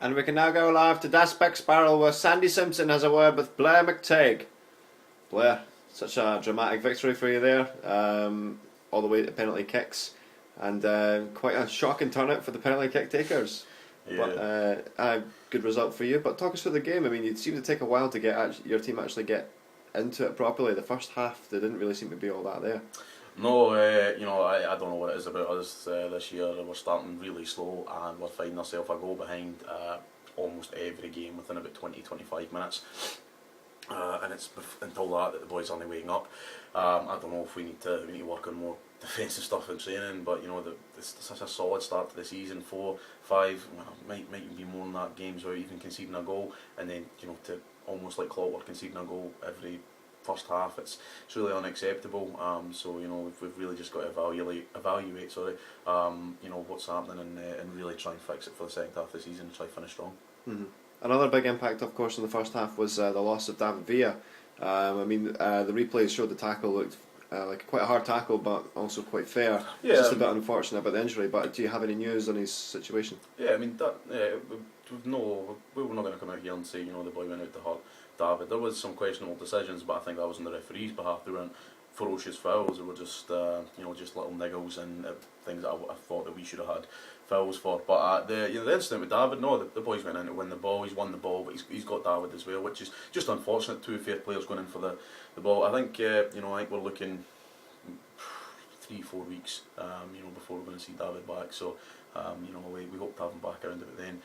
And we can now go live to Das Beck's Barrel where Sandy Simpson has a word with Blair McTague. Blair, such a dramatic victory for you there, all the way to penalty kicks, and quite a shocking turnout for the penalty kick takers. Yeah. But a good result for you. But talk us through the game. I mean, it seemed to take a while to get your team actually get into it properly. The first half, there didn't really seem to be all that there. No, I don't know what it is about us this year. We're starting really slow and we're finding ourselves a goal behind almost every game within about 20-25 minutes. And it's until that the boys aren't waking up. I don't know if we need to work on more defensive stuff in training, but it's such a solid start to the season. 4, 5, might even be more than that games without even conceding a goal, and then to almost like clockwork conceding a goal every first half. It's really unacceptable. So we've really just got to evaluate what's happening and really try and fix it for the second half of the season and try to finish strong. Mm-hmm. Another big impact, of course, in the first half was the loss of David Villa. The replays showed the tackle looked like quite a hard tackle, but also quite fair. Yeah, it's just a bit unfortunate about the injury. But do you have any news on his situation? Yeah, we were not going to come out here and say the boy went out to hurt David. There was some questionable decisions, but I think that was on the referee's behalf. They weren't ferocious fouls. They were just just little niggles and things that I thought that we should have had fouls for. But the incident with David, no, the boys went in to win the ball. He's won the ball, but he's got David as well, which is just unfortunate. Two fair players going in for the ball. I think I think we're looking 3-4 weeks before we're going to see David back. So we hope to have him back around it then.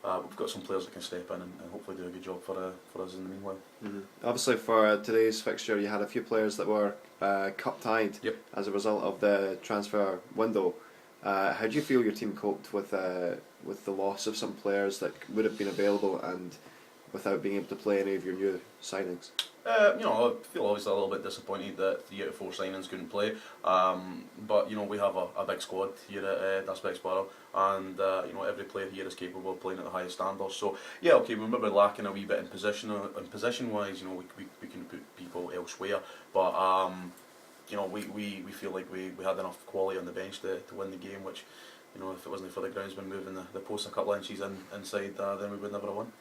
We've got some players that can step in and hopefully do a good job for us in the meanwhile. Mm-hmm. Obviously, for today's fixture, you had a few players that were cup tied as a result of the transfer window. How do you feel your team coped with the loss of some players that would have been available and without being able to play any of your new signings? I feel obviously a little bit disappointed that 3 out of 4 signings couldn't play. But we have a big squad here at Das Beck's Barrel, and every player here is capable of playing at the highest standards. So we're maybe lacking a wee bit in position wise. We can put people elsewhere, but we feel like we had enough quality on the bench to win the game. Which if it wasn't for the groundsman moving the post a couple of inches inside, then we would never have won.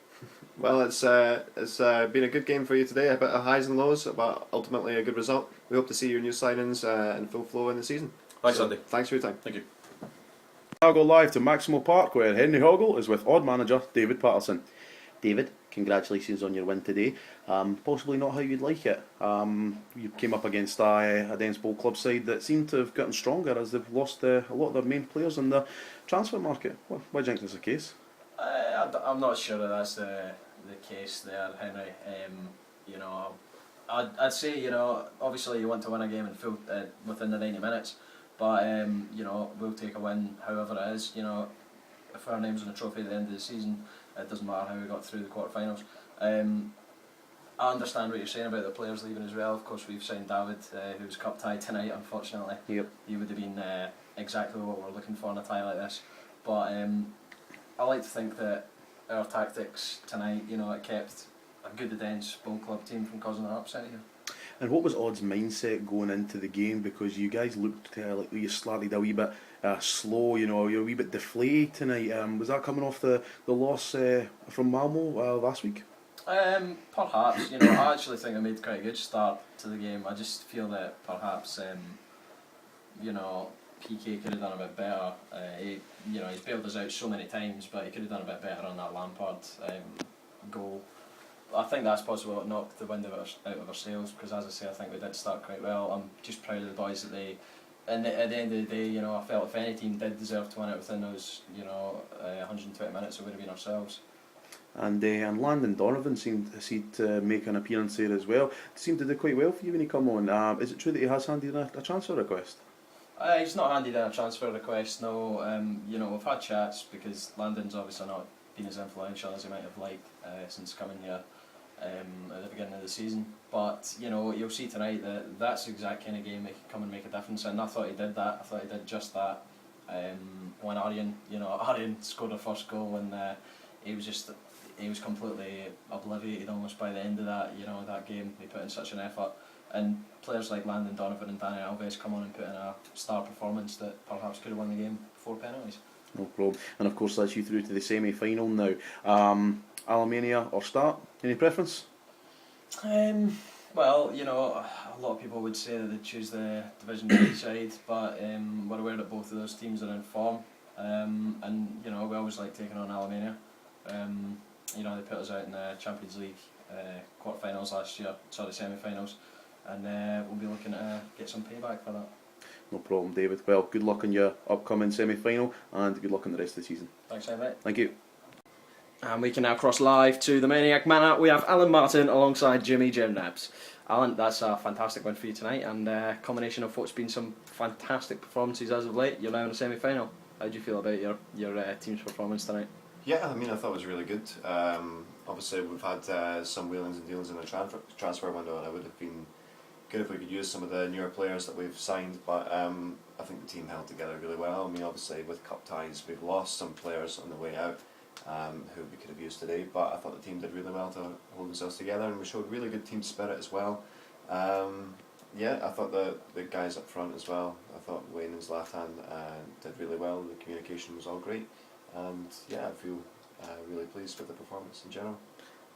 Well, it's been a good game for you today, a bit of highs and lows, but ultimately a good result. We hope to see your new signings in full flow in the season. Thanks, Andy. Thanks for your time. Thank you. Now go live to Maximo Park where Henry Hoggle is with odd manager David Patterson. David, congratulations on your win today. Possibly not how you'd like it. You came up against a dense bowl club side that seemed to have gotten stronger as they've lost a lot of their main players in the transfer market. Why do you think that's the case? I'm not sure that that's the case there, Henry. I'd say obviously you want to win a game in full within the 90 minutes, but we'll take a win however it is. If our name's on the trophy at the end of the season, it doesn't matter how we got through the quarterfinals. I understand what you're saying about the players leaving as well. Of course, we've signed David, who's cup tied tonight. Unfortunately, Yep. He would have been exactly what we're looking for in a tie like this. But I like to think that our tactics tonight, it kept a good dense bowl club team from causing an upset here. And what was Odd's mindset going into the game? Because you guys looked like you started a wee bit slow, you're a wee bit deflated tonight. Was that coming off the loss from Malmo last week? Perhaps, I actually think I made quite a good start to the game. I just feel that perhaps, PK could have done a bit better. He's bailed us out so many times, but he could have done a bit better on that Lampard goal. I think that's possible. It knocked the wind out of our sails because, as I say, I think we did start quite well. I'm just proud of the boys that at the end of the day, I felt if any team did deserve to win it within those, 120 minutes, it would have been ourselves. And Landon Donovan seemed to make an appearance there as well. Seemed to do quite well for you when he come on. Is it true that he has handed in a transfer request? He's not handed in a transfer request, no. We've had chats because Landon's obviously not been as influential as he might have liked since coming here at the beginning of the season. But you'll see tonight that that's the exact kind of game that can come and make a difference. And I thought he did that. I thought he did just that. When Aryan scored the first goal, and he was completely obliterated almost by the end of that game. He put in such an effort. And players like Landon Donovan and Danny Alves come on and put in a star performance that perhaps could have won the game before penalties. No problem. And of course that's you through to the semi-final now. Alemania or Start? Any preference? Well, you know, a lot of people would say that they'd choose the Division 3 side, but we're aware that both of those teams are in form, and you know, we always like taking on Alemania. You know, they put us out in the Champions League quarter-finals last year, semi-finals, and we'll be looking to get some payback for that. No problem, David. Well, good luck in your upcoming semi-final, and good luck in the rest of the season. Thanks, mate. Thank you. And we can now cross live to the Maniac Manor. We have Alan Martin alongside Jimmy Jim Nabs. Alan, that's a fantastic win for you tonight, and a combination of what's been some fantastic performances as of late. You're now in the semi-final. How do you feel about your team's performance tonight? Yeah, I mean, I thought it was really good. Obviously, we've had some wheelings and dealings in the transfer window, and it would have been good if we could use some of the newer players that we've signed, but I think the team held together really well. I mean, obviously, with cup ties, we've lost some players on the way out who we could have used today, but I thought the team did really well to hold themselves together, and we showed really good team spirit as well. Yeah, I thought the guys up front as well, I thought Wayne and Zlatan did really well. The communication was all great, and yeah, I feel really pleased with the performance in general.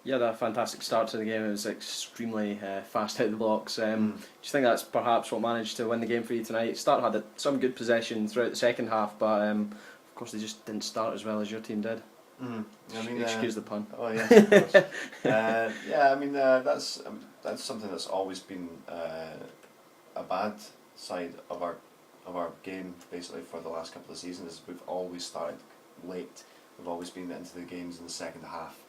Yeah, that fantastic start to the game. It was extremely fast out of the blocks. Do you think that's perhaps what managed to win the game for you tonight? Start had some good possession throughout the second half, but of course they just didn't start as well as your team did. I mean, excuse the pun. Oh yeah, of course. Yeah, I mean that's something that's always been a bad side of our game basically for the last couple of seasons. We've always started late. We've always been into the games in the second half.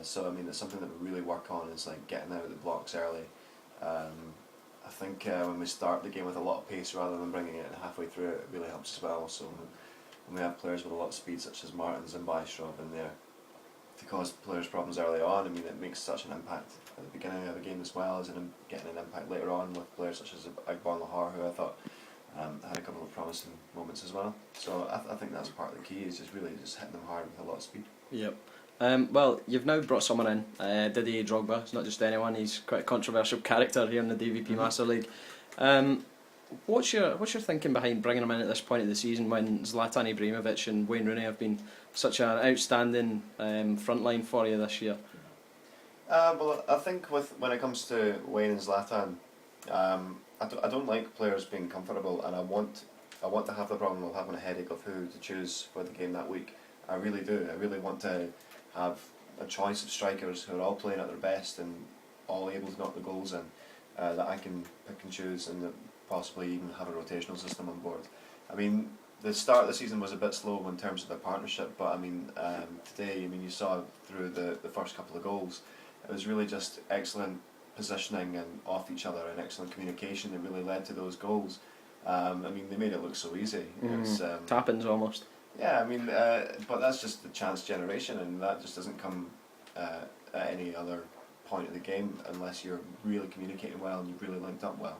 So I mean, it's something that we really work on, is like getting out of the blocks early. I think when we start the game with a lot of pace rather than bringing it halfway through, it really helps as well. So when we have players with a lot of speed, such as Martins and Bystrov in there, to cause players problems early on, I mean, it makes such an impact at the beginning of a game as well as getting an impact later on with players such as Agbon Lahar, who I thought had a couple of promising moments as well. So I think that's part of the key, is just really just hitting them hard with a lot of speed. Yep. Well, you've now brought someone in, Didier Drogba. It's not just anyone. He's quite a controversial character here in the DVP Master League. What's your thinking behind bringing him in at this point of the season when Zlatan Ibrahimovic and Wayne Rooney have been such an outstanding front line for you this year? Well, I think when it comes to Wayne and Zlatan, I don't like players being comfortable, and I want to have the problem of having a headache of who to choose for the game that week. I really do. I really want to have a choice of strikers who are all playing at their best and all able to knock the goals in, that I can pick and choose, and possibly even have a rotational system on board. I mean, the start of the season was a bit slow in terms of the partnership, but I mean, today, I mean, you saw through the first couple of goals, it was really just excellent positioning and off each other and excellent communication that really led to those goals. I mean, they made it look so easy. It was, Tap-ins almost. Yeah, I mean, but that's just the chance generation, and that just doesn't come at any other point of the game unless you're really communicating well and you've really linked up well.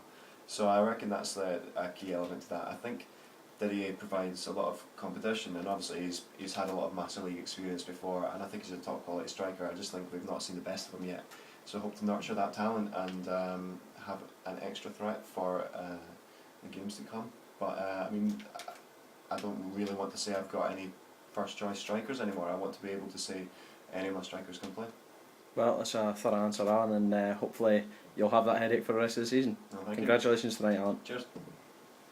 So I reckon that's a key element to that. I think Didier provides a lot of competition, and obviously he's had a lot of Master League experience before, and I think he's a top quality striker. I just think we've not seen the best of him yet. So I hope to nurture that talent and have an extra threat for the games to come. But I mean, I don't really want to say I've got any first choice strikers anymore. I want to be able to say any of my strikers can play. Well, that's a thorough answer, Alan, and hopefully you'll have that headache for the rest of the season. Oh, Congratulations tonight, Alan. Cheers.